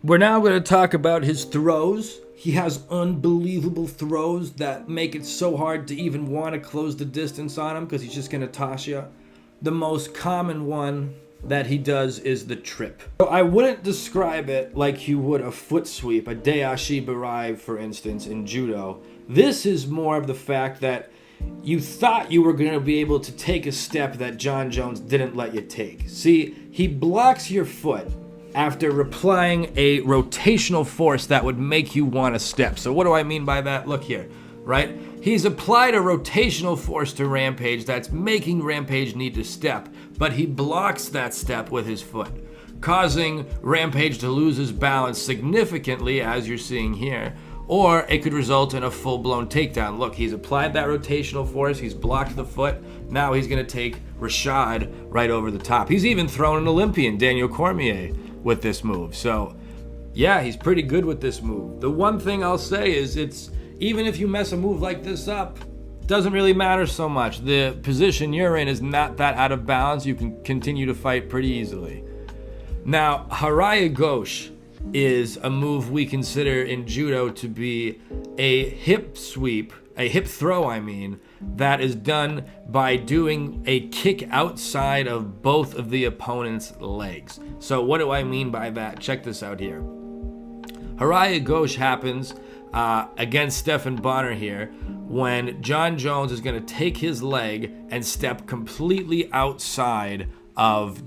We're now going to talk about his throws. He has unbelievable throws that make it so hard to even want to close the distance on him because he's just going to toss you. The most common one that he does is the trip. So I wouldn't describe it like you would a foot sweep, a Dayashi Barai, for instance, in judo. This is more of the fact that you thought you were going to be able to take a step that Jon Jones didn't let you take. See, he blocks your foot after applying a rotational force that would make you want to step. So what do I mean by that? Look here, right? He's applied a rotational force to Rampage that's making Rampage need to step, but he blocks that step with his foot, causing Rampage to lose his balance significantly, as you're seeing here, or it could result in a full-blown takedown. Look, he's applied that rotational force, he's blocked the foot, now he's going to take Rashad right over the top. He's even thrown an Olympian, Daniel Cormier, with this move. So, yeah, he's pretty good with this move. The one thing I'll say is even if you mess a move like this up, it doesn't really matter so much. The position you're in is not that out of balance. You can continue to fight pretty easily. Now, Harai Goshi is a move we consider in judo to be a hip sweep, a hip throw, that is done by doing a kick outside of both of the opponent's legs. So what do I mean by that? Check this out here. Harai Goshi happens against Stephan Bonnar here when Jon Jones is going to take his leg and step completely outside of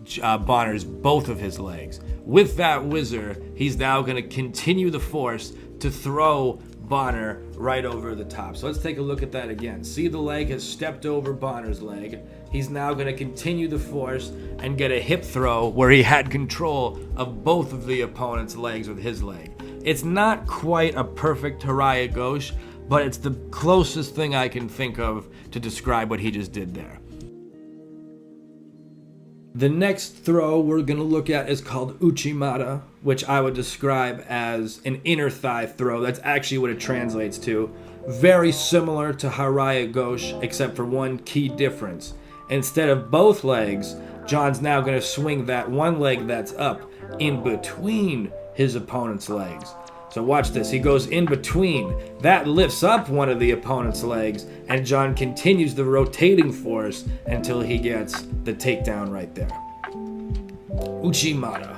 Bonnar's both of his legs. With that whizzer, he's now going to continue the force to throw Bonnar right over the top. So let's take a look at that again. See, the leg has stepped over Bonnar's leg. He's now going to continue the force and get a hip throw where he had control of both of the opponent's legs with his leg. It's not quite a perfect Harai Goshi, but it's the closest thing I can think of to describe what he just did there. The next throw we're going to look at is called Uchimata, which I would describe as an inner thigh throw. That's actually what it translates to. Very similar to Harai Goshi, except for one key difference. Instead of both legs, Jon's now going to swing that one leg that's up in between his opponent's legs. So watch this. He goes in between. That lifts up one of the opponent's legs, and Jon continues the rotating force until he gets the takedown right there. Uchimata.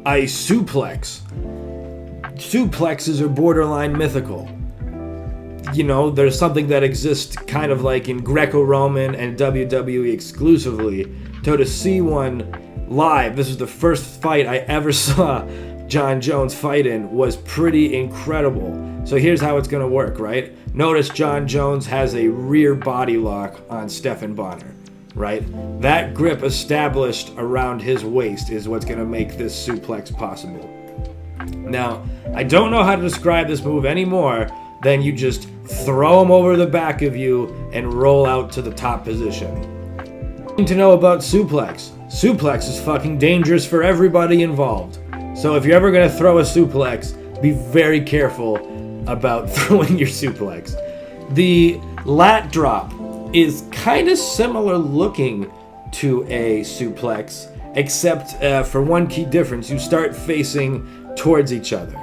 A suplex. Suplexes are borderline mythical. You know, there's something that exists kind of like in Greco-Roman and WWE exclusively. So to see one live, this is the first fight I ever saw Jon Jones fight in, was pretty incredible. So here's how it's going to work, right? Notice Jon Jones has a rear body lock on Stephan Bonnar. Right? That grip established around his waist is what's going to make this suplex possible. Now, I don't know how to describe this move any more than you just throw him over the back of you and roll out to the top position. Thing to know about suplex. Suplex is fucking dangerous for everybody involved. So if you're ever going to throw a suplex, be very careful about throwing your suplex. The lat drop is kind of similar looking to a suplex, except for one key difference. You start facing towards each other.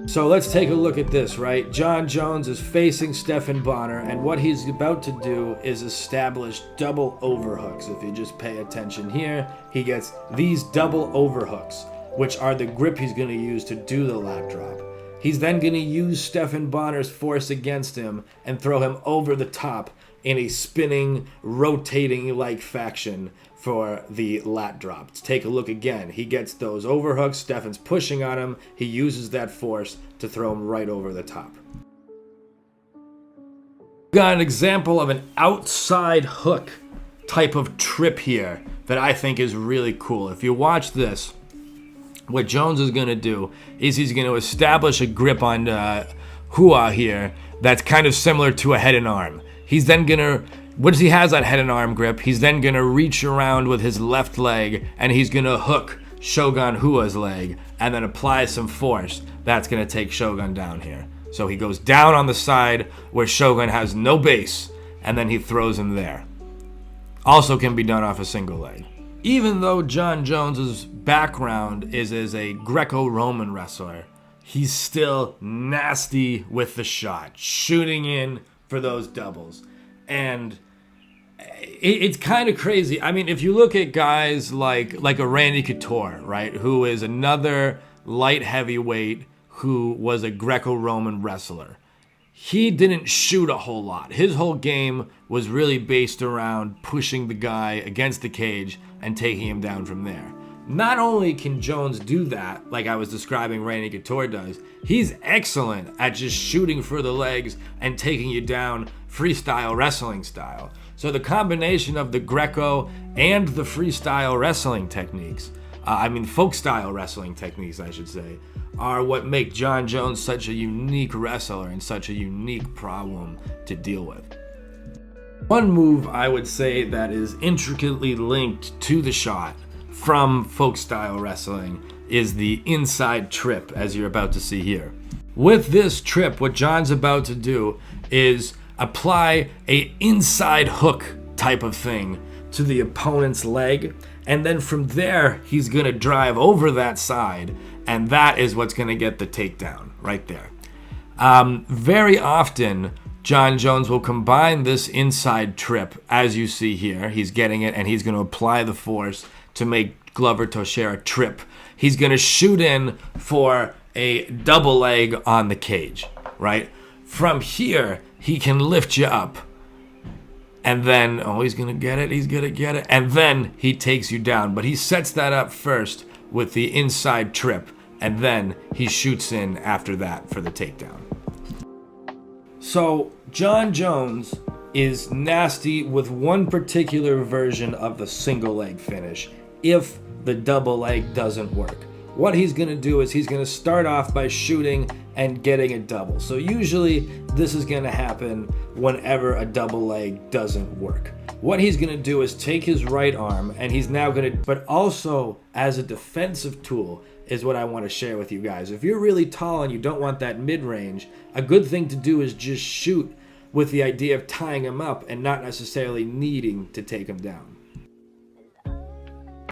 So let's take a look at this, right? Jon Jones is facing Stephan Bonnar, and what he's about to do is establish double overhooks. If you just pay attention here, he gets these double overhooks, which are the grip he's going to use to do the lat drop. He's then going to use Stephan Bonnar's force against him and throw him over the top in a spinning, rotating-like faction for the lat drop. Let's take a look again. He gets those overhooks. Stephan's pushing on him. He uses that force to throw him right over the top. Got an example of an outside hook type of trip here that I think is really cool. If you watch this, what Jones is going to do is he's going to establish a grip on Hua here that's kind of similar to a head and arm. He's then going to, once he has that head and arm grip, he's then going to reach around with his left leg and he's going to hook Shogun Hua's leg and then apply some force. That's going to take Shogun down here. So he goes down on the side where Shogun has no base and then he throws him there. Also can be done off a single leg. Even though Jon Jones's background is as a Greco-Roman wrestler, he's still nasty with the shot, shooting in for those doubles. And it's kind of crazy. I mean, if you look at guys like a Randy Couture, right, who is another light heavyweight who was a Greco-Roman wrestler, he didn't shoot a whole lot. His whole game was really based around pushing the guy against the cage and taking him down from there. Not only can Jones do that, like I was describing Randy Couture does, he's excellent at just shooting for the legs and taking you down freestyle wrestling style. So the combination of the Greco and the freestyle wrestling techniques, folk style wrestling techniques, I should say, are what make Jon Jones such a unique wrestler and such a unique problem to deal with. One move I would say that is intricately linked to the shot from folk style wrestling is the inside trip, as you're about to see here. With this trip, what Jon's about to do is apply a inside hook type of thing to the opponent's leg, and then from there he's going to drive over that side, and that is what's going to get the takedown right there. Very often Jon Jones will combine this inside trip, as you see here. He's getting it and he's going to apply the force to make Glover Teixeira trip. He's going to shoot in for a double leg on the cage, right? From here, he can lift you up. And then, he's going to get it. And then he takes you down. But he sets that up first with the inside trip. And then he shoots in after that for the takedown. So, Jon Jones is nasty with one particular version of the single leg finish if the double leg doesn't work. What he's going to do is he's going to start off by shooting and getting a double. So usually this is going to happen whenever a double leg doesn't work. What he's going to do is take his right arm and he's now going to, but also as a defensive tool is what I want to share with you guys. If you're really tall and you don't want that mid-range, a good thing to do is just shoot with the idea of tying him up and not necessarily needing to take him down.